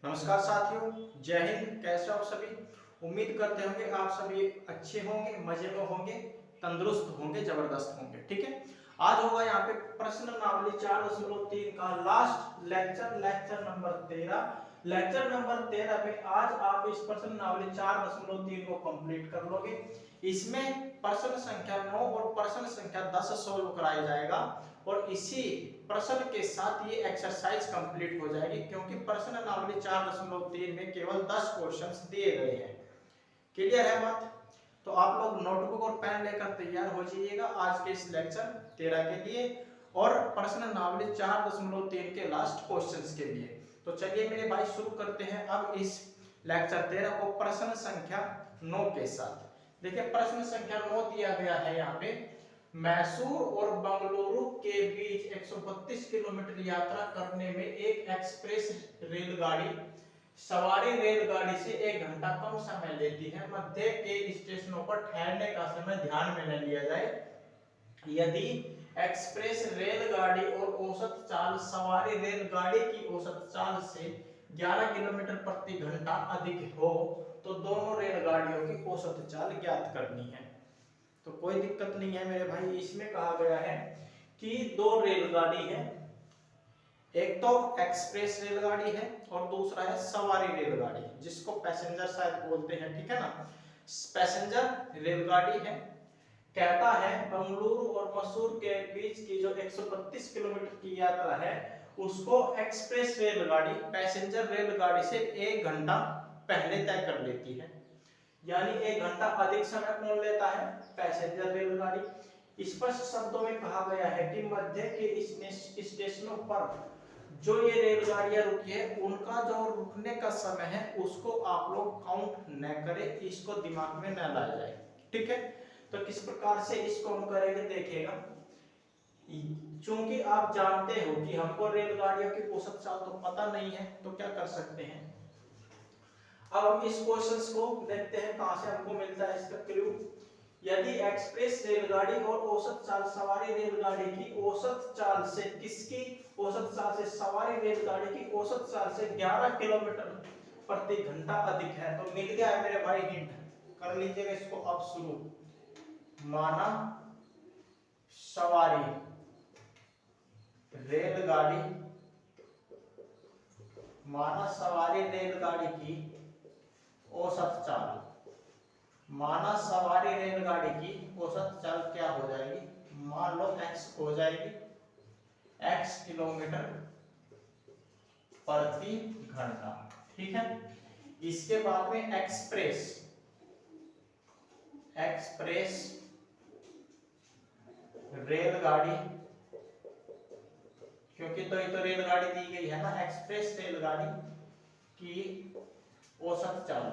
नमस्कार साथियों, जय हिंद। कैसे हो आप सभी? उम्मीद करते होंगे आप सभी अच्छे होंगे, मजे में होंगे, तंदुरुस्त होंगे, जबरदस्त होंगे। ठीक है, आज होगा यहाँ पे प्रश्नावली 4.3 का last lecture number 13। Lecture number 13 में आज आप इस प्रश्नावली 4.3 को कंप्लीट कर लोगे। इसमें प्रश्न संख्या 9 और प्रश्न संख्या 10 सोल्व कराया जाएगा और इसी प्रश्न के साथ ये एक्सरसाइज कंप्लीट हो जाएगी, क्योंकि प्रश्नावली 4.3 में केवल 10 क्वेश्चंस दिए गए हैं। क्लियर है बात? तो आप लोग नोटबुक और पेन लेकर तैयार हो जाइएगा आज के इस लेक्चर 13 के लिए और प्रश्नावली 4.3 के लास्ट क्वेश्चंस के लिए। तो चलिए मेरे भाई शुरू करते हैं अब इस लेक्चर 13 को प्रश्न संख्या 9 के साथ। देखिए प्रश्न संख्या 9 दिया गया है यहाँ पे, मैसूर और बंगलुरु के बीच 132 किलोमीटर यात्रा करने में एक एक्सप्रेस रेलगाड़ी सवारी रेलगाड़ी से 1 घंटा कम समय लेती है। मध्य के स्टेशनों पर ठहरने का समय ध्यान में न लिया जाए। यदि एक्सप्रेस रेलगाड़ी और औसत चाल सवारी रेलगाड़ी की औसत चाल से 11 किलोमीटर प्रति घंटा अधिक हो तो दोनों रेलगाड़ियों की औसत चाल ज्ञात करनी है। तो कोई दिक्कत नहीं है मेरे भाई। इसमें कहा गया है कि दो रेलगाड़ी है, एक तो एक्सप्रेस रेलगाड़ी है और दूसरा है सवारी रेलगाड़ी, जिसको पैसेंजर शायद बोलते हैं। ठीक है ना, पैसेंजर रेलगाड़ी है। कहता है बंगलुरु और मैसूर के बीच की जो 132 किलोमीटर की यात्रा है उसको एक्सप्रेस रेलगाड़ी पैसेंजर रेलगाड़ी से 1 घंटा पहले तय कर लेती है। यानी 1 घंटा अधिक समय कौन लेता है? पैसेंजर रेलगाड़ी। स्पष्ट शब्दों में कहा गया है कि मध्य के स्टेशनों पर जो ये रेलगाड़ियां रुकी है उनका जो रुकने का समय है उसको आप लोग काउंट न करें, इसको दिमाग में न लाया जाए। ठीक है, तो किस प्रकार से इसको हम करेंगे देखिएगा। चूंकि आप जानते हो कि हमको रेलगाड़ियों की औसत चाल तो पता नहीं है, तो क्या कर सकते हैं, अब हम इस क्वेश्चंस को देखते हैं कहां से हमको मिलता है इसका क्लू। यदि एक्सप्रेस रेलगाड़ी और औसत चाल सवारी रेलगाड़ी की औसत चाल से किसकी औसत चाल से सवारी रेलगाड़ी की औसत चाल से 11 किलोमीटर प्रति घंटा अधिक है, तो मिल गया है मेरे भाई हिंट। कर लीजिएगा इसको अब शुरू। माना सवारी रेलगाड़ी, माना सवारी रेलगाड़ी की औसत चाल, माना सवारी रेलगाड़ी की औसत चाल क्या हो जाएगी, मान लो x हो जाएगी x किलोमीटर प्रति घंटा। ठीक है, इसके बाद में एक्सप्रेस रेलगाड़ी, क्योंकि तो ये तो रेलगाड़ी दी गई है ना, एक्सप्रेस रेलगाड़ी की औसत चाल,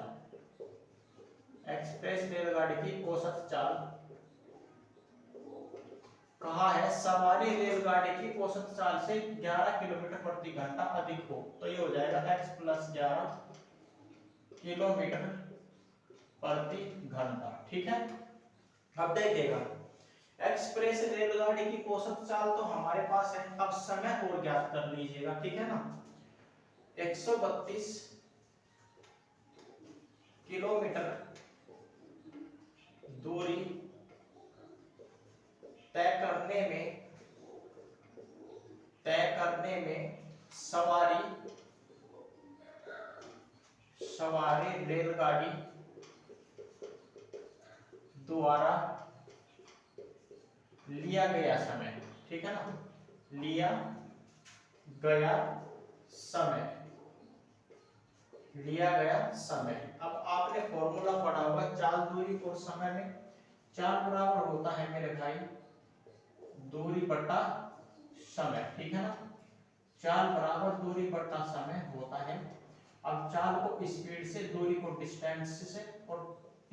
एक्सप्रेस रेलगाड़ी की औसत चाल कहा है सवारी रेलगाड़ी की औसत चाल से 11 किलोमीटर प्रति घंटा अधिक हो, तो ये हो जाएगा x + 11 किलोमीटर प्रति घंटा। ठीक है, अब देखिएगा एक्सप्रेस रेलगाड़ी की औसत चाल तो हमारे पास है, अब समय और ज्ञात कर लीजिएगा। ठीक है ना, 132 किलोमीटर दूरी तय करने में सवारी रेलगाड़ी द्वारा लिया गया समय। ठीक है ना, लिया गया समय। अब आपने फॉर्मूला पढ़ा होगा चाल, दूरी और समय में। चाल बराबर होता है मेरे भाई दूरी बटा समय। ठीक है ना, चाल बराबर दूरी बटा समय होता है। अब चाल को स्पीड से, दूरी को डिस्टेंस से और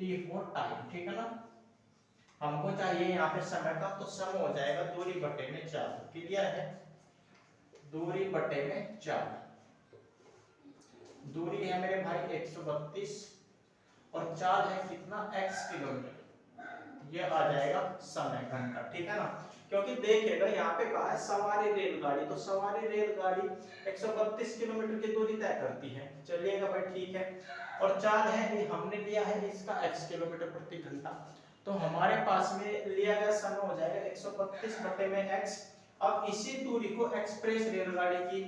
t फॉर टाइम। ठीक है ना, हमको चाहिए यहाँ पे समय का, तो सम हो जाएगा दूरी बटे में चाल। क्लियर है, दूरी बटे में चाल। दूरी है मेरे भाई 132 और चाल है कितना x किलोमीटर। ये आ जाएगा समय घंटा, ठीक है ना। क्योंकि देखिएगा यहाँ पे कहा है सवारी रेलगाड़ी, तो सवारी रेलगाड़ी 132 किलोमीटर की दूरी तय करती है। चलिएगा भाई ठीक है। और चाल है ये हमने लिया है इसका x किलोमीटर प्रति घंटा, तो हमारे पास में लिया गया समय हो जाएगा 132 बटे में x। अब इसी दूरी को एक्सप्रेस रेलगाड़ी की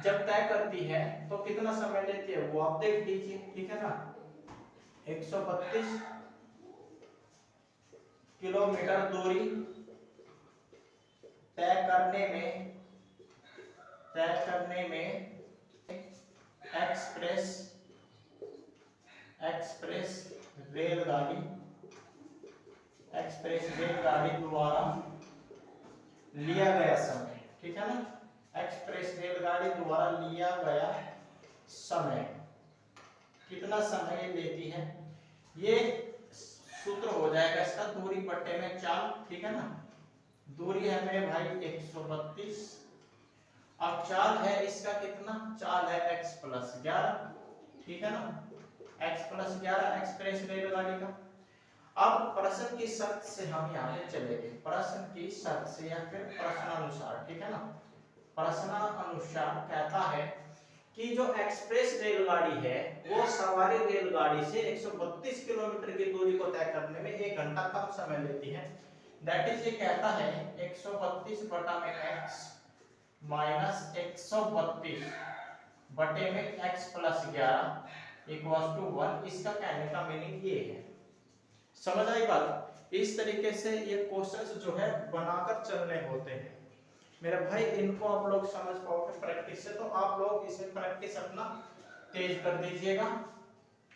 जब तय करती है तो कितना समय लेती है वो आप देख लीजिए, ठीक है ना। 132 किलोमीटर दूरी तय करने में एक्सप्रेस रेलगाड़ी द्वारा लिया गया समय, ठीक है ना। एक्सप्रेस रेलगाड़ी द्वारा लिया गया समय कितना समय लेती है, ये सूत्र हो जाएगा इसका दूरी बट्टे में चाल, ठीक है ना। दूरी है मेरे भाई 132, अब चाल है इसका कितना, चाल है x प्लस 11, ठीक है ना, x प्लस 11 एक्सप्रेस रेलगाड़ी का। अब प्रश्न की शर्त से हम यहाँ पे चलेंगे, प्रश्न की शर्त से या फिर प्रश्नानुसार, ठीक है ना। प्रश्नानुसार कहता है कि जो एक्सप्रेस रेलगाड़ी है वो सवारी रेलगाड़ी से 132 किलोमीटर की दूरी को तय करने में 1 घंटा कम समय लेती है। दैट इज ये कहता है 132 बटा में x माइनस 132 बटे में x प्लस 11 इक्वल्स टू 1। इसका कहने का मीनिंग ये है, समझ आई बात। इस तरीके से ये क्वेश्चंस जो है बनाकर चलने होते हैं मेरे भाई, इनको आप लोग समझ पाओगे प्रैक्टिस से, तो आप लोग इसमें प्रैक्टिस अपना तेज कर दीजिएगा।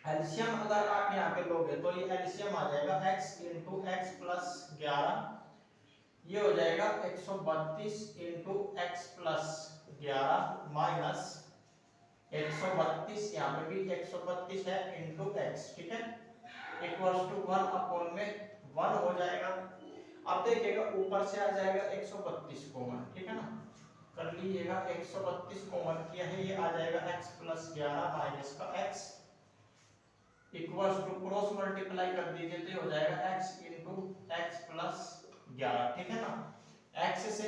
एलसीएम अगर आप यहाँ पे लोगे तो ये एलसीएम आ जाएगा x इंटू एक्स प्लस 11, ये हो जाएगा 132 इंटू एक्स प्लस 11 माइनस 132, यहाँ पे भी 132 है इंटू एक्स, ठीक है, इक्वल्स टू 1 अपॉन में 1 हो जाएगा। अब देखिएगा ऊपर से आ जाएगा 132 कॉमन, ठीक है ना, कर लीजिएगा 132 कॉमन किया है, ये आ जाएगा x प्लस 11 माइनस का x equals to cross multiply कर दीजिए तो हो जाएगा x इंटू एक्स प्लस 11, ठीक है ना। x से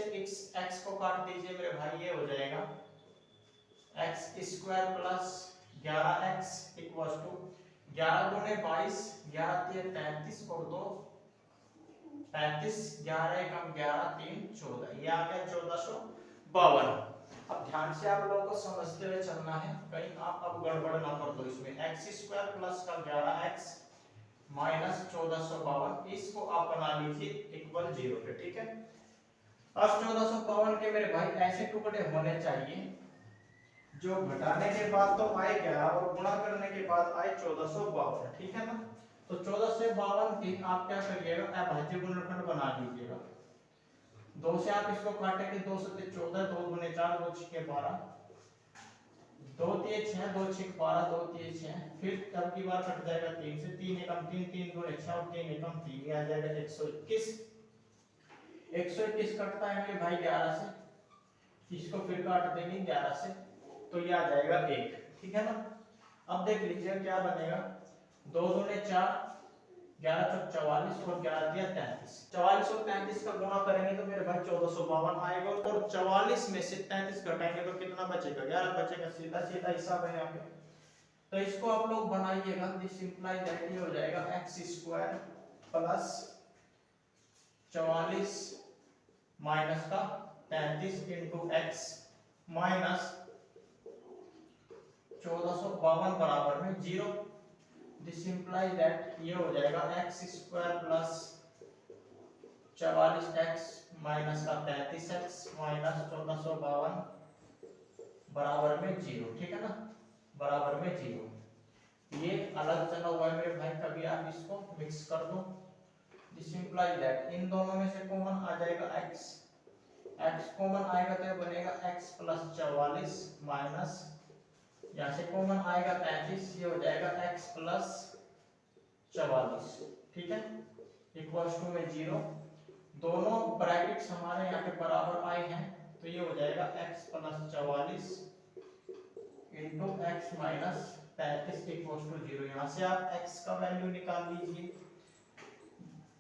x को काट दीजिए मेरे भाई, ये हो जाएगा x square plus 11x equals to 11 दूने 22, 11 तिया 33 और 2 35, 11 एकम 11 3 14, ये आ गया 1452। अब ध्यान से आप लोगों को समझते हुए चलना है, कहीं आप अब गड़बड़ ना कर दो इसमें। x स्क्वायर प्लस का 11x माइनस 1452, इसको आप बना लीजिए इक्वल 0 पे, ठीक है। अब 1452 के मेरे भाई ऐसे टुकड़े होने चाहिए जो घटाने के बाद तो आए 11 और गुणा करने के बाद आए 1452, ठीक है ना। तो 1452 की आप क्या करिएगा, अभाज्य गुणनखंड बना लीजिएगा। 2 से आप इसको काटेंगे, 2 से 14, 2 गुने 4, 2 6 12, 2 3 6, 2 6 12, 2 3 6, फिर अब की बार कट जाएगा 3 से, 3 एकम 3, 3 गुने 6 और 3 एकम 3, ये आ जाएगा 121। 121 कटता है मेरे भाई 11 से, इसको फिर काट देंगे 11 से, तो ये आ जाएगा 1, ठीक है ना। अब देख लीजिए क्या बनेगा, 2 दूने 4, 11 चौक 44 और 11 दिया 33, 44 और 33 का गुणा करेंगे तो मेरे भाई 1452 आएगा, और 44 में से 33 घटाएंगे तो कितना बचेगा, 11 बचेगा, सीधा सीधा हिसाब है यहाँ पे। तो इसको आप लोग बनाइएगा, दिस इंप्लाई दैट ये हो जाएगा x स्क्वायर प्लस 44 माइनस का 33 इंटू एक्स माइनस 1452 बराबर में 0। दिस इंप्लाई दैट ये हो जाएगा x square plus 44x minus का 33x माइनस 1452 बराबर में 0, ठीक है ना, बराबर में 0। ये अलग चला हुआ है मेरे भाई, कभी आप इसको मिक्स कर दो। दिस इंप्लाई दैट इन दोनों में से कॉमन आ जाएगा x, x कॉमन आएगा तो ये बनेगा x प्लस 44 माइनस, यहाँ से कॉमन आएगा 35, ये हो जाएगा x प्लस 44, ठीक है, इक्वल्स टू में 0। दोनों ब्रैकेट्स हमारे यहाँ पे बराबर आए हैं, तो ये हो जाएगा x plus 44 into x minus 35 equals to 0। यहाँ से आप x का वैल्यू निकाल लीजिए,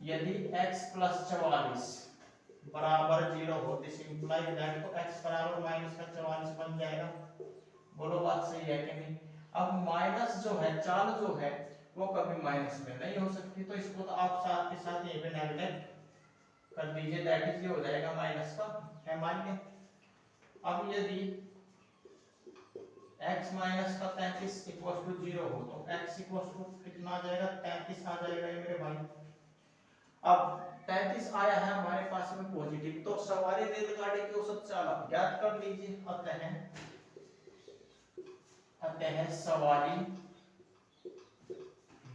यदि x प्लस 44 बराबर 0 हो, दिस इंप्लाइज दैट, तो x बराबर माइनस का 44 बन जाएगा। बोलो बात सही है कि नहीं? अब माइनस जो है, चाल जो है वो कभी माइनस में नहीं हो सकती, तो इसको तो आप साथ के साथ यहीं पे नेगेटिव कर दीजिए, दैट इज ये हो जाएगा माइनस का m। अब यदि x माइनस का 33 इक्वल टू 0 हो तो x इक्वल टू कितना आ जाएगा? 33 आ जाएगा ये मेरे भाई। अब 33 आया है हमारे पास में पॉजिटिव, तो सवारी रेलगाड़ी की औसत चाल आप ज्ञात कर लीजिए। अतः सवारी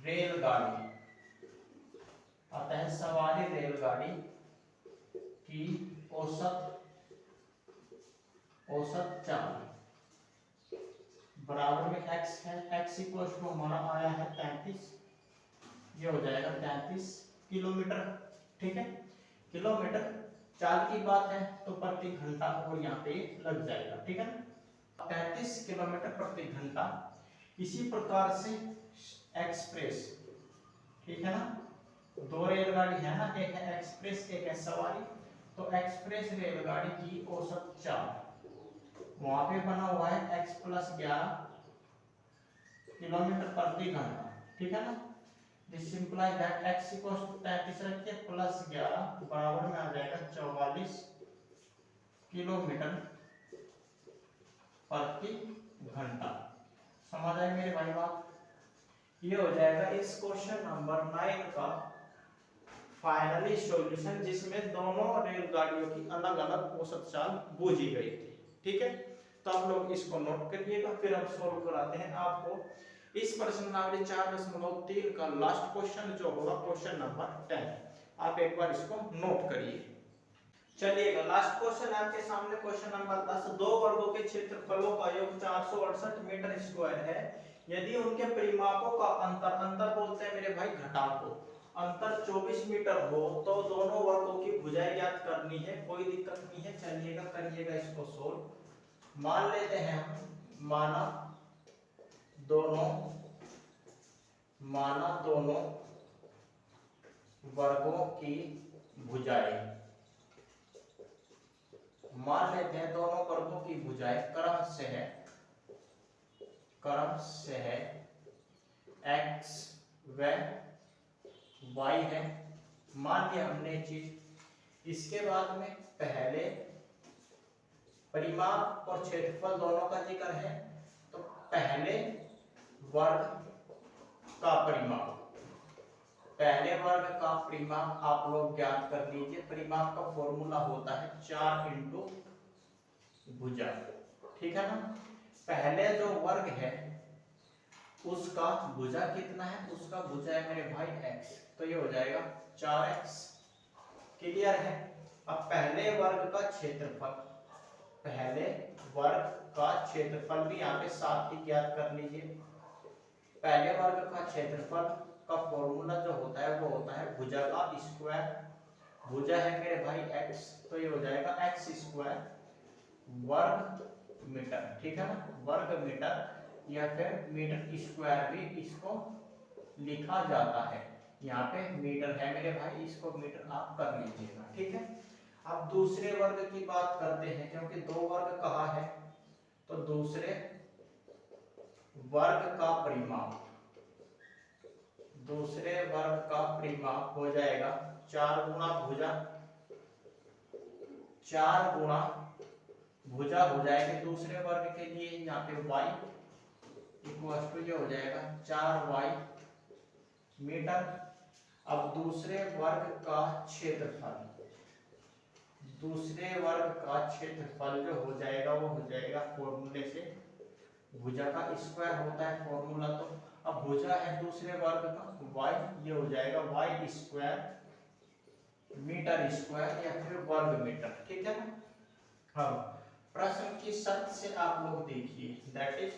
रेलगाड़ी, अतः सवारी रेलगाड़ी की औसत चाल बराबर में x है, x इक्वल टू हमारा आया है 33, ये हो जाएगा 33 किलोमीटर। ठीक है, किलोमीटर चाल की बात है तो प्रति घंटा और यहाँ पे लग जाएगा। ठीक है ना, 33 किलोमीटर प्रति घंटा। इसी प्रकार से एक्सप्रेस, ठीक है ना, दो रेलगाड़ी है ना, एक है एक्सप्रेस एक है सवारी, तो एक्सप्रेस रेलगाड़ी की औसत चाल वहां पे बना हुआ है x प्लस 11 किलोमीटर प्रति घंटा। ठीक है ना, this implies that x equals to 33 रखिए प्लस 11 बराबर में आ जाएगा 44 किलोमीटर प्रति घंटा। समझ आए मेरे भाई बात? ये हो जाएगा इस क्वेश्चन नंबर 9 का फाइनली सॉल्यूशन, जिसमें दोनों रेलगाड़ियों की अलग अलग औसत चाल बूझी गई थी। ठीक है, तो आप लोग इसको नोट करिएगा, फिर हम सॉल्व कराते हैं आपको इस प्रश्नावली 4.3 का लास्ट क्वेश्चन जो होगा क्वेश्चन नंबर 10। आप एक बार इसको नोट करिए। चलिएगा, लास्ट क्वेश्चन आपके सामने क्वेश्चन नंबर 10। दो वर्गों के क्षेत्रफलों का योग 468 मीटर स्क्वायर है। यदि उनके परिमापों का अंतर बोलते हैं मेरे भाई घटाव को, अंतर 24 मीटर हो तो दोनों वर्गों की भुजाएं ज्ञात करनी है। कोई दिक्कत नहीं है, चलिएगा करिएगा इसको सोल्व। मान लेते हैं हम, माना दोनों वर्गों की भुजाएं, मान लेते हैं दोनों वर्गों की भुजाएं क्रम से है x व y है। मान लिया हमने चीज। इसके बाद में पहले परिमाप और क्षेत्रफल दोनों का जिक्र है, तो पहले वर्ग का परिमाप आप लोग ज्ञात कर लीजिए। परिमाप का फॉर्मूला होता है 4 इंटू भुजा। ठीक है ना, पहले जो वर्ग है उसका भुजा कितना है? उसका भुजा है मेरे भाई x, तो ये हो जाएगा 4x। क्लियर है? अब पहले वर्ग का क्षेत्रफल भी यहाँ पे साथ ही ज्ञात कर लीजिए। पहले वर्ग का क्षेत्रफल का फॉर्मूला जो होता है वो होता है भुजा का स्क्वायर। भुजा है मेरे भाई x, तो ये हो जाएगा x स्क्वायर वर्ग मीटर। ठीक है ना, वर्ग मीटर या फिर मीटर स्क्वायर भी इसको लिखा जाता है। यहाँ पे मीटर है मेरे भाई, इसको मीटर आप कर लीजिएगा। ठीक है, अब दूसरे वर्ग की बात करते हैं, क्योंकि दो वर्ग कहा है, तो दूसरे वर्ग का परिमाप हो जाएगा 4 गुणा भुजा हो जाएगी दूसरे वर्ग के लिए। यहाँ पे y इक्वल टू ये हो जाएगा 4y मीटर। अब दूसरे वर्ग का क्षेत्रफल जो हो जाएगा वो हो जाएगा फॉर्मूले से, भुजा का स्क्वायर होता है फॉर्मूला, तो अब भुजा है दूसरे वर्ग का y, ये हो जाएगा y स्क्वायर मीटर स्क्वायर या फिर वर्ग मीटर। ठीक है ना। हाँ, प्रश्न की शर्त से आप लोग देखिए, दैट इज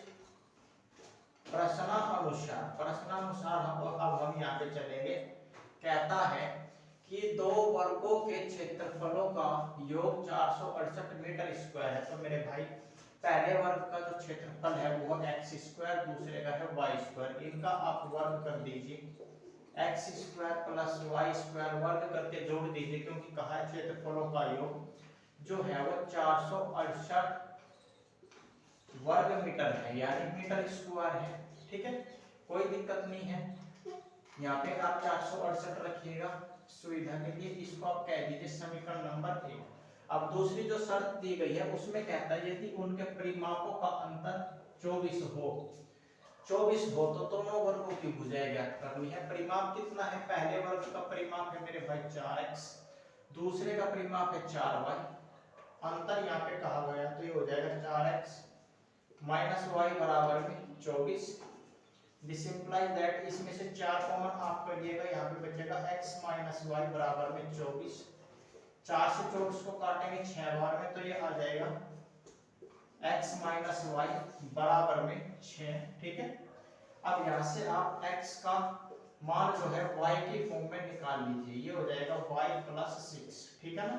प्रश्नानुसार हम यहाँ पे चलेंगे। कहता है कि दो वर्गों के क्षेत्रफलों का योग 468 मीटर स्क्वायर है। तो मेरे भाई पहले वर्ग का जो क्षेत्रफल है वो x स्क्वायर, दूसरे का है y स्क्वायर। इनका आप वर्ग कर दीजिए, x square plus y square वर्ग करके जोड़ दीजिए, क्योंकि कहा है क्षेत्रफलों का योग जो है वो 468 वर्ग मीटर है, यानी मीटर स्क्वायर है। ठीक है, कोई दिक्कत नहीं है। यहाँ पे आप 468 रखिएगा सुविधा के लिए। इसको आप कह दीजिए समीकरण नंबर 1। अब दूसरी जो शर्त दी गई है उसमें कहता है यदि उनके परिमापों का अंतर 24 हो, 24 हो तो दोनों वर्गों की भुजाएं ज्ञात करनी है। परिमाप कितना है? पहले वर्ग का परिमाप है मेरे भाई 4x, दूसरे का परिमाप है 4y। अंतर यहाँ पे कहा गया तो ये हो जाएगा 4x माइनस वाई बराबर में 24। दिस इंप्लाइज दैट इसमें से 4 कॉमन आप करिएगा, यहाँ पे बचेगा x माइनस वाई बराबर में 24। 4 से 24 को काटेंगे 6 बार में तो ये आ जाएगा x माइनस वाई बराबर में 6। ठीक है, अब यहाँ से आप x का मान जो है y की फॉर्म में निकाल लीजिए, ये हो जाएगा y प्लस 6। ठीक है ना,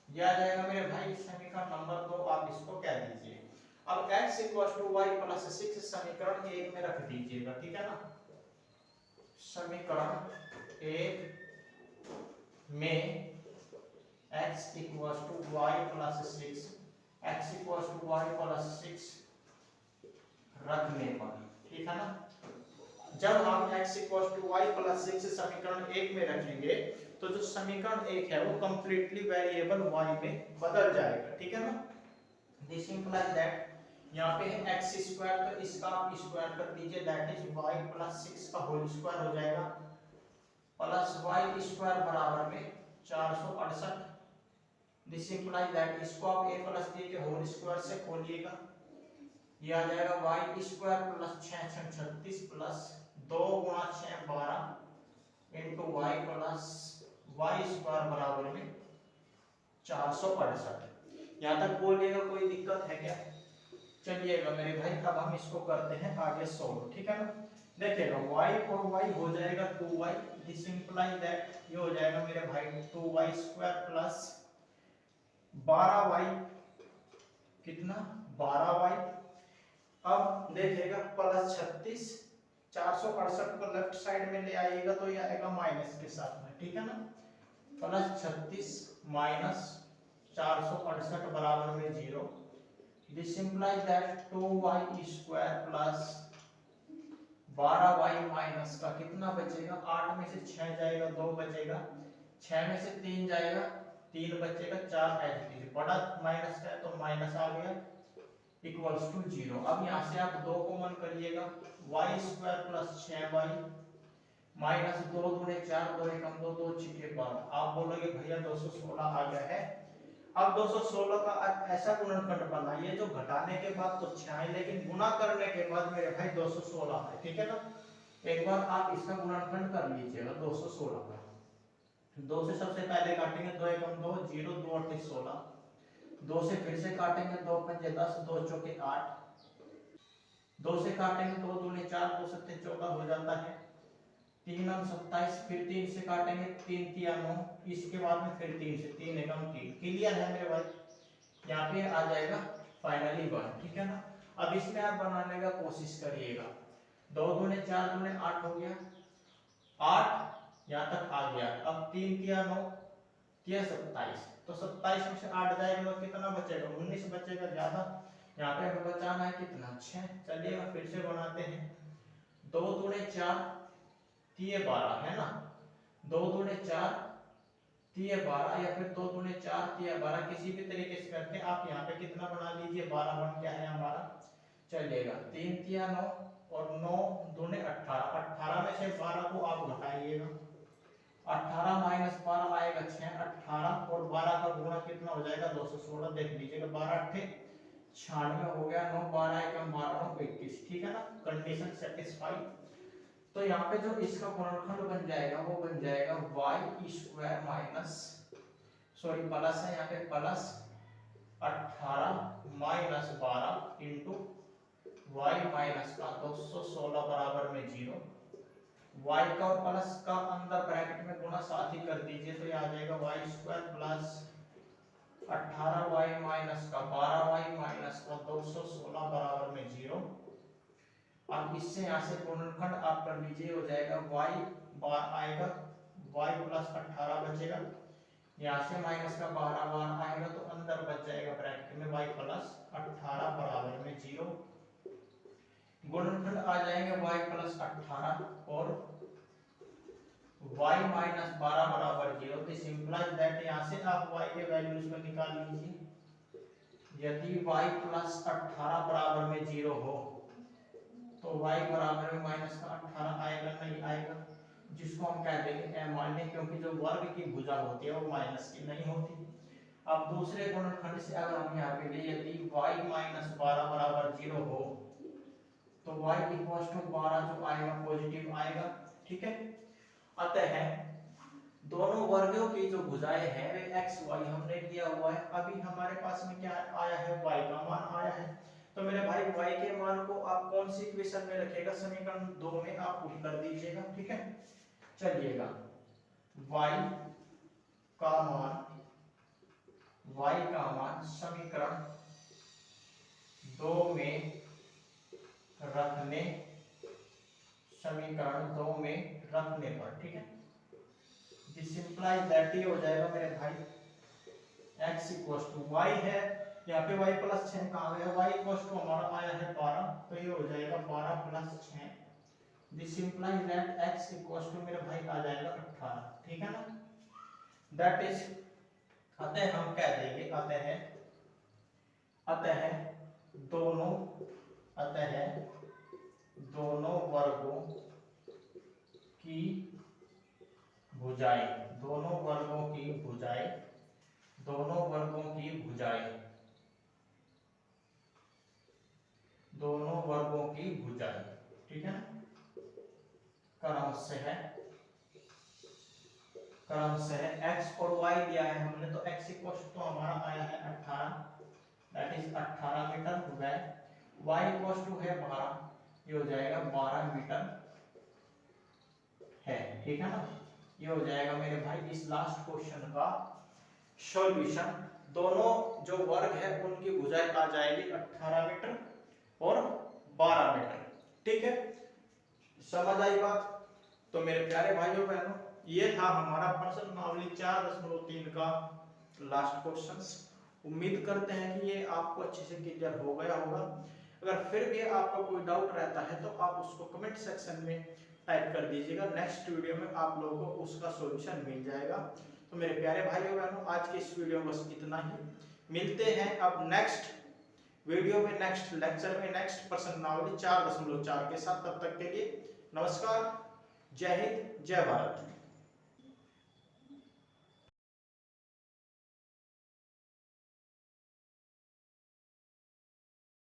यह आ जाएगा मेरे भाई समीकरण नंबर 2, आप इसको कह दीजिए। अब x equals to y plus 6 समीकरण 1 में रख दीजिएगा। ठीक है ना, समीकरण 1 में x equals to y plus 6, x equals to y plus 6 रखने पर, ठीक है ना, जब हम x equals to y plus 6 समीकरण 1 में रखेंगे तो जो समीकरण 1 है वो कंप्लीटली वेरिएबल y में बदल जाएगा। ठीक है ना, दिस इंप्लाइज दैट यहाँ पे है एक्स स्क्वायर, तो इसका आप स्क्वायर कर दीजिए, दैट इज वाई प्लस 6 का होल स्क्वायर हो जाएगा प्लस वाई स्क्वायर बराबर में 468। दिस इंप्लाइज दैट इसको आप a प्लस d के होल स्क्वायर से खोलिएगा, ये आ जाएगा वाई स्क्वायर प्लस 6 6 36 प्लस 2 गुणा 6 12 into y plus y square बराबर में 468। यहाँ तक बोलिएगा, कोई दिक्कत है क्या? चलिएगा मेरे भाई, अब हम इसको करते हैं आगे सोल्व। ठीक है ना, देखिएगा y और y हो जाएगा 2y। दिस इंप्लाइज दैट ये हो जाएगा मेरे भाई 2y स्क्वायर प्लस 12y, कितना 12y। अब देखिएगा प्लस 36, 468 को लेफ्ट साइड में ले आइएगा तो ये आएगा माइनस के साथ में। ठीक है ना, प्लस 36 माइनस 468 बराबर में 0। This implies that 2y square plus 12y minus का कितना बचेगा? 8 में से 6 जाएगा, 2 बचेगा, 6 में से 3 जाएगा, 3 बचेगा, 4 एच डी बड़ा माइनस का है तो माइनस आ गया इक्वल्स टू 0। अब यहाँ से आप 2 कॉमन करिएगा, y square plus 6y minus 2 दूने 4, 2 एकम 2, 2 छिके 12। आप बोलोगे भैया 216 आ गया है। अब 216 का ऐसा गुणनखंड बनाइए जो घटाने के बाद तो 6 है, लेकिन गुना करने के बाद मेरे भाई 216 है। ठीक है ना, एक बार आप इसका गुणनखंड कर लीजिएगा 216 का। 2 से सबसे पहले काटेंगे, 2 एकम 2, 0, 2 8 16, 2 से फिर से काटेंगे, 2 पंजे 10, 2 चौके 8, 2 से काटेंगे, 2 दूने 4, 2 सत्ते 14 हो जाता है, 3 अंक 27, फिर 3 से काटेंगे, 3 तिया 9, इसके बाद में फिर 3 से, 3 एकम 3। क्लियर है मेरे भाई, यहाँ पे आ जाएगा फाइनली 1। ठीक है ना, अब इसमें आप बनाने का कोशिश करिएगा। 2 दूने 4 दूने 8 हो गया, 8 यहाँ तक आ गया। अब 3 तिया 9, तिया 27, तो 27 में से 8 जाएगा तो कितना बचेगा? 19 बचेगा ज्यादा। यहाँ पे हमें बचाना है कितना? 6। चलिएगा फिर से बनाते हैं, 2 दूने 4 तिये 12 है ना, 2 दूने 4 तिये 12, या फिर 2 दूने 4 तिये 12, किसी भी तरीके से करके आप यहाँ पे कितना बना लीजिए, 12 बन गया है हमारा। चलिएगा 3 तिया 9 और 9 दूने 18, 18 में से 12 को आप घटाइएगा, 18 माइनस 12 आएगा 6, 18 और 12 का गुणा कितना हो जाएगा? 216। देख लीजिएगा 12 अट्ठे 96 हो गया, 9 12 एकम 12 9 21। ठीक है ना, कंडीशन सेटिस्फाई। तो यहाँ पे जो इसका गुणनखंड बन जाएगा वो बन जाएगा y square minus, sorry plus है यहाँ पे, plus 18 minus 12 into y minus का 216 बराबर में 0। y का और प्लस का अंदर ब्रैकेट में गुणा साथ ही कर दीजिए तो ये आ जाएगा y square plus 18y minus का 12y माइनस का 216 बराबर में 0। अब इससे यहाँ से गुणनखंड आप कर लीजिए, हो जाएगा y बार आएगा, y प्लस 18 बचेगा, यहाँ से माइनस का 12 बार आएगा तो अंदर बच जाएगा ब्रैकेट में y प्लस 18 बराबर में 0। गुणनखंड आ जाएंगे y प्लस 18 और y माइनस 12 बराबर 0। दिस इंप्लाइज दैट यहाँ से आप y के वैल्यूज को निकाल लीजिए। यदि y प्लस 18 बराबर में 0 हो तो y बराबर में माइनस का 18 आएगा, नहीं आएगा, जिसको हम कह देंगे अमान्य, क्योंकि जो वर्ग की भुजा होती है वो माइनस की नहीं होती। अब दूसरे गुणनखंड से अगर हम यहाँ पे ले, यदि y माइनस 12 बराबर 0 हो तो y इक्वल टू 12 जो आएगा पॉजिटिव आएगा, ठीक है। अतः दोनों वर्गों की जो भुजाएं हैं वे x y हमने लिया हुआ है। अभी हमारे पास में क्या आया है, y का मान आया है। तो मेरे भाई y के मान को आप कौन सी इक्वेशन में रखिएगा, समीकरण 2 में आप पुट कर दीजिएगा, ठीक है। चलिएगा y का मान समीकरण 2 में रखने पर, ठीक है, दिस इंप्लाइज दैट ये हो जाएगा मेरे भाई x इक्वल्स टू y है, यहाँ पे y प्लस 6 कहाँ गया, y इक्वल्स टू हमारा आया है 12, तो ये हो जाएगा 12 plus 6। This implies that x equals to मेरे भाई आ जाएगा 18, ठीक है ना। दैट इज, अतः हम कह देंगे, दोनों वर्गों की भुजाएं ठीक है ना, क्रम से है x और y दिया है हमने, तो x इक्वल्स तो हमारा आया है 18, दैट इज 18 मीटर, व y इक्वल्स टू है 12, ये हो जाएगा 12 मीटर है, ठीक है ना। ये हो जाएगा मेरे भाई इस लास्ट क्वेश्चन का सॉल्यूशन। दोनों जो वर्ग है उनकी भुजाएं आ जाएगी 18 मीटर और 12 मीटर, ठीक है। समझ आई बात? तो मेरे प्यारे भाइयों बहनों, ये था हमारा प्रश्नावली 4.3 का लास्ट क्वेश्चन। उम्मीद करते हैं कि ये आपको अच्छे से क्लियर हो गया होगा। अगर फिर भी आपका कोई डाउट रहता है तो आप उसको कमेंट सेक्शन में टाइप कर दीजिएगा, नेक्स्ट वीडियो में आप लोगों को उसका सॉल्यूशन मिल जाएगा। तो मेरे प्यारे भाइयों बहनों, आज के इस वीडियो में बस इतना ही। मिलते हैं अब नेक्स्ट वीडियो में, नेक्स्ट लेक्चर में, नेक्स्ट प्रश्नावली 4.4 के साथ। तब तक के लिए नमस्कार, जय हिंद, जय भारत।